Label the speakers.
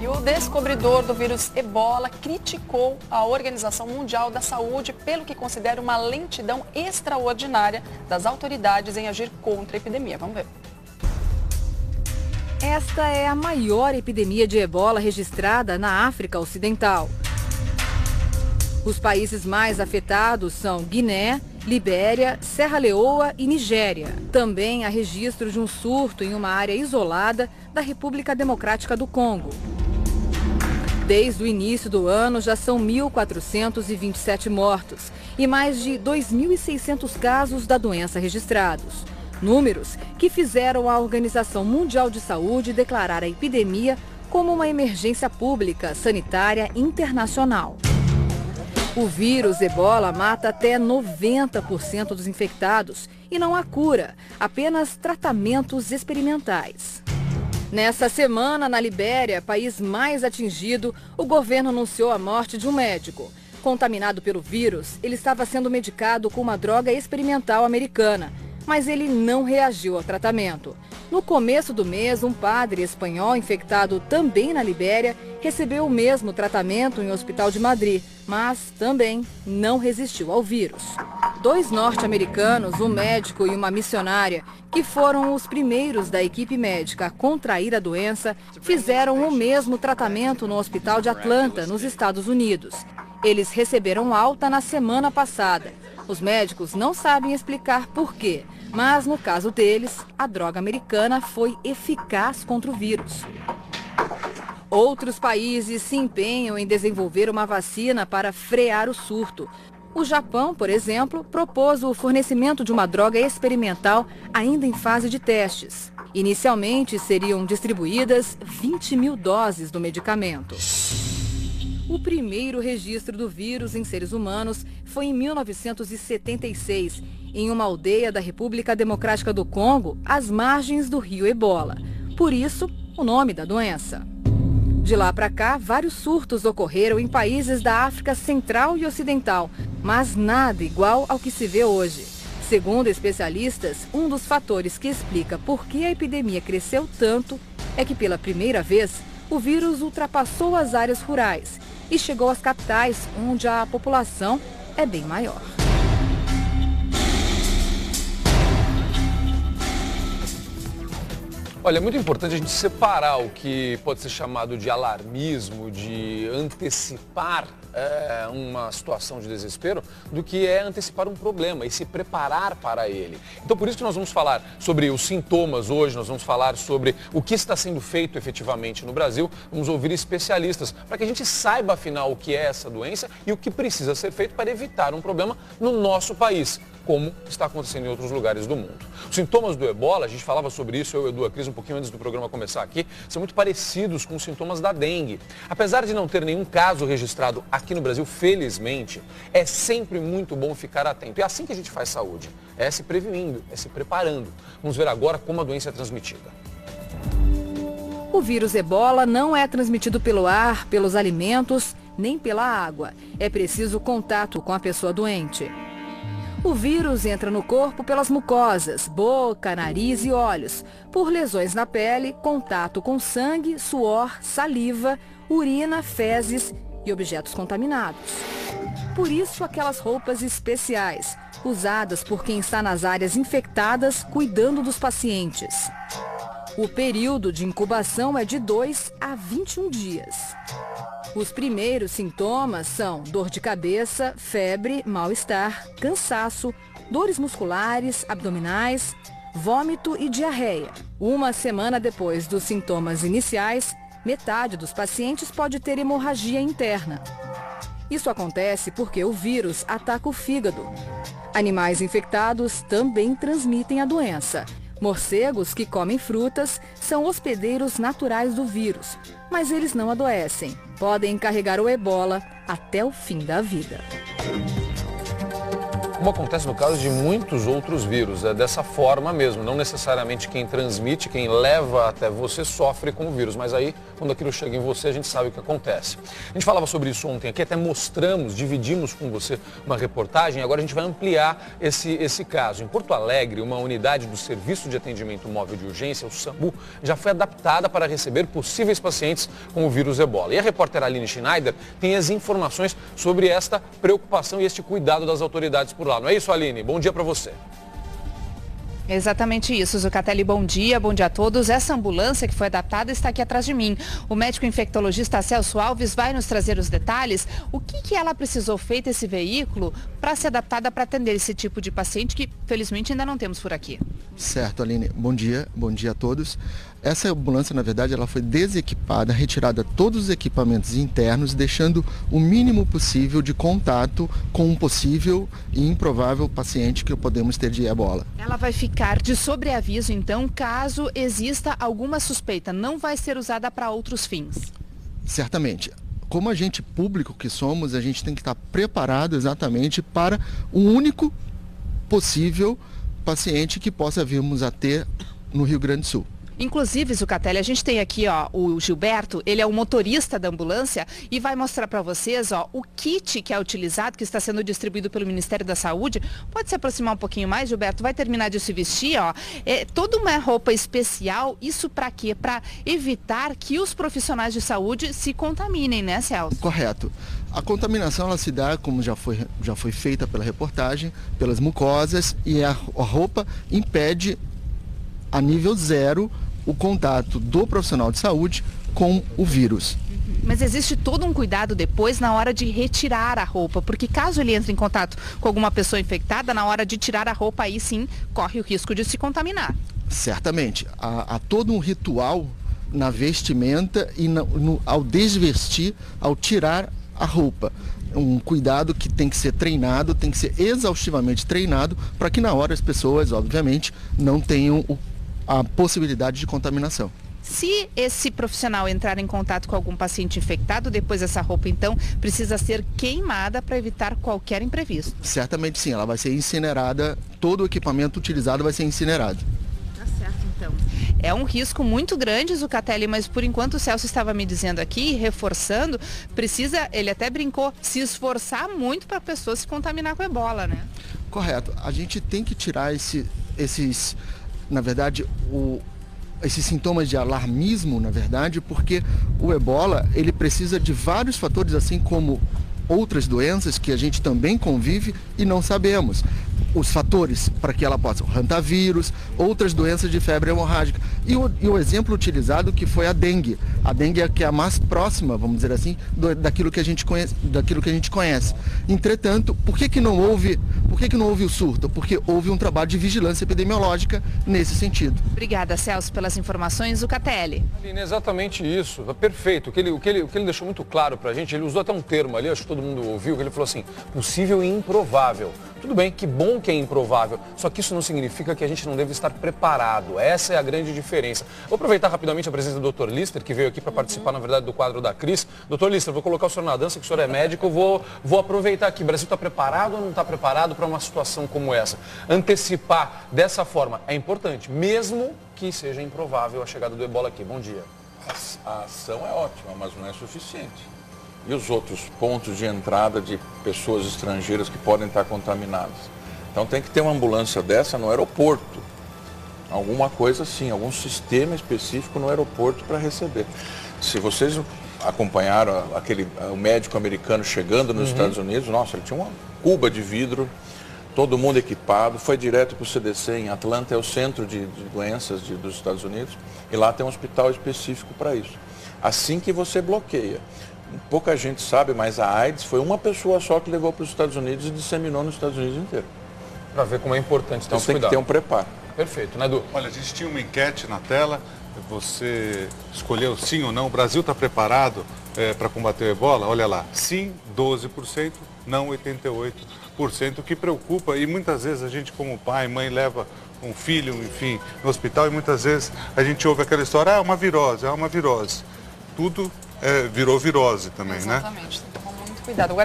Speaker 1: E o descobridor do vírus Ebola criticou a Organização Mundial da Saúde pelo que considera uma lentidão extraordinária das autoridades em agir contra a epidemia. Vamos ver.
Speaker 2: Esta é a maior epidemia de Ebola registrada na África Ocidental. Os países mais afetados são Guiné, Libéria, Serra Leoa e Nigéria. Também há registro de um surto em uma área isolada da República Democrática do Congo. Desde o início do ano, já são 1.427 mortos e mais de 2.600 casos da doença registrados. Números que fizeram a Organização Mundial de Saúde declarar a epidemia como uma emergência pública sanitária internacional. O vírus Ebola mata até 90% dos infectados e não há cura, apenas tratamentos experimentais. Nessa semana, na Libéria, país mais atingido, o governo anunciou a morte de um médico. Contaminado pelo vírus, ele estava sendo medicado com uma droga experimental americana, mas ele não reagiu ao tratamento. No começo do mês, um padre espanhol infectado também na Libéria recebeu o mesmo tratamento em um hospital de Madrid, mas também não resistiu ao vírus. 2 norte-americanos, um médico e uma missionária, que foram os primeiros da equipe médica a contrair a doença, fizeram o mesmo tratamento no hospital de Atlanta, nos Estados Unidos. Eles receberam alta na semana passada. Os médicos não sabem explicar por quê, mas no caso deles, a droga americana foi eficaz contra o vírus. Outros países se empenham em desenvolver uma vacina para frear o surto. O Japão, por exemplo, propôs o fornecimento de uma droga experimental ainda em fase de testes. Inicialmente, seriam distribuídas 20 mil doses do medicamento. O primeiro registro do vírus em seres humanos foi em 1976, em uma aldeia da República Democrática do Congo, às margens do rio Ebola. Por isso, o nome da doença. De lá para cá, vários surtos ocorreram em países da África Central e Ocidental, mas nada igual ao que se vê hoje. Segundo especialistas, um dos fatores que explica por que a epidemia cresceu tanto é que, pela primeira vez, o vírus ultrapassou as áreas rurais e chegou às capitais, onde a população é bem maior.
Speaker 3: Olha, é muito importante a gente separar o que pode ser chamado de alarmismo, de antecipar uma situação de desespero, do que é antecipar um problema e se preparar para ele. Então, por isso que nós vamos falar sobre os sintomas hoje, nós vamos falar sobre o que está sendo feito efetivamente no Brasil, vamos ouvir especialistas para que a gente saiba, afinal, o que é essa doença e o que precisa ser feito para evitar um problema no nosso país, como está acontecendo em outros lugares do mundo. Os sintomas do Ebola, a gente falava sobre isso, eu e o Edu, a Cris, um pouquinho antes do programa começar aqui, são muito parecidos com os sintomas da dengue. Apesar de não ter nenhum caso registrado aqui no Brasil, felizmente, é sempre muito bom ficar atento. E é assim que a gente faz saúde, é se prevenindo, é se preparando. Vamos ver agora como a doença é transmitida.
Speaker 2: O vírus Ebola não é transmitido pelo ar, pelos alimentos, nem pela água. É preciso contato com a pessoa doente. O vírus entra no corpo pelas mucosas, boca, nariz e olhos, por lesões na pele, contato com sangue, suor, saliva, urina, fezes e objetos contaminados. Por isso, aquelas roupas especiais, usadas por quem está nas áreas infectadas, cuidando dos pacientes. O período de incubação é de 2 a 21 dias. Os primeiros sintomas são dor de cabeça, febre, mal-estar, cansaço, dores musculares, abdominais, vômito e diarreia. Uma semana depois dos sintomas iniciais, metade dos pacientes pode ter hemorragia interna. Isso acontece porque o vírus ataca o fígado. Animais infectados também transmitem a doença. Morcegos que comem frutas são hospedeiros naturais do vírus, mas eles não adoecem. Podem carregar o Ebola até o fim da vida.
Speaker 3: como acontece no caso de muitos outros vírus. É dessa forma mesmo, não necessariamente quem transmite, quem leva até você sofre com o vírus, mas aí quando aquilo chega em você a gente sabe o que acontece. A gente falava sobre isso ontem aqui, até mostramos, dividimos com você uma reportagem, agora a gente vai ampliar esse caso. Em Porto Alegre, uma unidade do Serviço de Atendimento Móvel de Urgência, o SAMU, já foi adaptada para receber possíveis pacientes com o vírus ebola. E a repórter Aline Schneider tem as informações sobre esta preocupação e este cuidado das autoridades por lá. Não é isso, Aline? Bom dia para você.
Speaker 4: Exatamente isso, Zucatelli, bom dia a todos. Essa ambulância que foi adaptada está aqui atrás de mim. O médico infectologista Celso Alves vai nos trazer os detalhes. O que ela precisou feito esse veículo para ser adaptada para atender esse tipo de paciente que felizmente ainda não temos por aqui?
Speaker 5: Certo, Aline, bom dia a todos. Essa ambulância, na verdade, ela foi desequipada, retirada todos os equipamentos internos, deixando o mínimo possível de contato com um possível e improvável paciente que podemos ter de ebola.
Speaker 4: Ela vai ficar de sobreaviso, então, caso exista alguma suspeita, não vai ser usada para outros fins?
Speaker 5: Certamente. Como agente público que somos, a gente tem que estar preparado exatamente para o único possível paciente que possa virmos a ter no Rio Grande do Sul.
Speaker 4: Inclusive, Zucatelli, a gente tem aqui o Gilberto, ele é o motorista da ambulância e vai mostrar para vocês o kit que é utilizado, que está sendo distribuído pelo Ministério da Saúde. Pode se aproximar um pouquinho mais, Gilberto? Vai terminar de se vestir, É toda uma roupa especial, isso para quê? Para evitar que os profissionais de saúde se contaminem, né, Celso?
Speaker 5: Correto. A contaminação ela se dá, como já foi feita pela reportagem, pelas mucosas, e a roupa impede a nível zero o contato do profissional de saúde com o vírus.
Speaker 4: Mas existe todo um cuidado depois na hora de retirar a roupa, porque caso ele entre em contato com alguma pessoa infectada, na hora de tirar a roupa, aí sim corre o risco de se contaminar.
Speaker 5: Certamente. Há todo um ritual na vestimenta e ao desvestir, ao tirar a roupa. Um cuidado que tem que ser treinado, tem que ser exaustivamente treinado, para que na hora as pessoas, obviamente, não tenham a possibilidade de contaminação.
Speaker 4: Se esse profissional entrar em contato com algum paciente infectado, depois essa roupa, então, precisa ser queimada para evitar qualquer imprevisto.
Speaker 5: Certamente sim, ela vai ser incinerada, todo o equipamento utilizado vai ser incinerado.
Speaker 4: Tá certo, então. É um risco muito grande, Zucatelli, mas por enquanto o Celso estava me dizendo aqui, reforçando, precisa, ele até brincou, se esforçar muito para a pessoa se contaminar com ebola, né?
Speaker 5: Correto. A gente tem que tirar esses sintomas de alarmismo, na verdade, porque o ebola, ele precisa de vários fatores, assim como outras doenças que a gente também convive e não sabemos. Os fatores para que ela possa, o hantavírus, outras doenças de febre hemorrágica. E o exemplo utilizado que foi a dengue. A dengue é que é a mais próxima, vamos dizer assim, daquilo que a gente conhece. Entretanto, por que não houve o surto? Porque houve um trabalho de vigilância epidemiológica nesse sentido.
Speaker 4: Obrigada, Celso, pelas informações. Zucatelli.
Speaker 3: Aline, exatamente isso. Perfeito. O que ele deixou muito claro para a gente, ele usou até um termo ali, acho que todo mundo ouviu, que ele falou assim, possível e improvável. Tudo bem, que bom que é improvável, só que isso não significa que a gente não deve estar preparado. Essa é a grande diferença. Vou aproveitar rapidamente a presença do Dr. Lister, que veio aqui para participar, na verdade, do quadro da Cris. Dr. Lister, vou colocar o senhor na dança, que o senhor é médico, vou aproveitar aqui. O Brasil está preparado ou não está preparado para uma situação como essa? Antecipar dessa forma é importante, mesmo que seja improvável a chegada do ebola aqui. Bom dia.
Speaker 6: A ação é ótima, mas não é suficiente. E os outros pontos de entrada de pessoas estrangeiras que podem estar contaminadas? Então tem que ter uma ambulância dessa no aeroporto. Alguma coisa assim, algum sistema específico no aeroporto para receber. Se vocês acompanharam o médico americano chegando nos Estados Unidos, nossa, ele tinha uma cuba de vidro, todo mundo equipado, foi direto para o CDC em Atlanta, é o centro de doenças dos Estados Unidos, e lá tem um hospital específico para isso. Assim que você bloqueia. Pouca gente sabe, mas a AIDS foi uma pessoa só que levou para os Estados Unidos e disseminou nos Estados Unidos inteiro.
Speaker 3: Para ver como é importante ter esse
Speaker 6: cuidado. Então tem que ter um preparo.
Speaker 3: Perfeito, né, Edu?
Speaker 7: Olha, a gente tinha uma enquete na tela, você escolheu sim ou não. O Brasil está preparado para combater o ebola? Olha lá, sim, 12%, não 88%, o que preocupa. E muitas vezes a gente, como pai, mãe, leva um filho, enfim, no hospital e muitas vezes a gente ouve aquela história, é uma virose. Tudo virou virose também, né?
Speaker 1: Exatamente, tem que tomar muito cuidado.